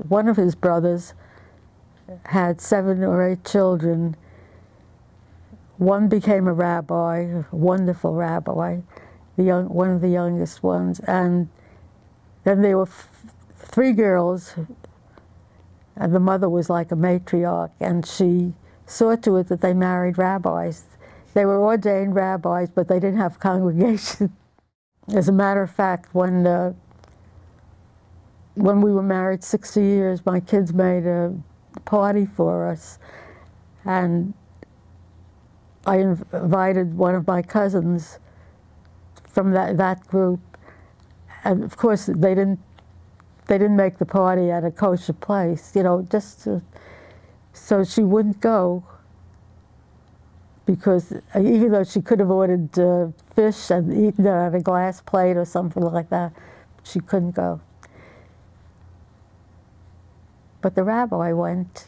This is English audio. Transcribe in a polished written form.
one of his brothers had 7 or 8 children. One became a rabbi, a wonderful rabbi, one of the youngest ones, and then there were 3 girls, and the mother was like a matriarch, and she saw to it that they married rabbis. They were ordained rabbis, but they didn't have congregation. As a matter of fact, when we were married 60 years, my kids made a party for us, and I invited one of my cousins from that group, and of course they didn't make the party at a kosher place, you know, so she wouldn't go, because even though she could have ordered fish and eaten it on a glass plate or something like that, she couldn't go. But the rabbi went.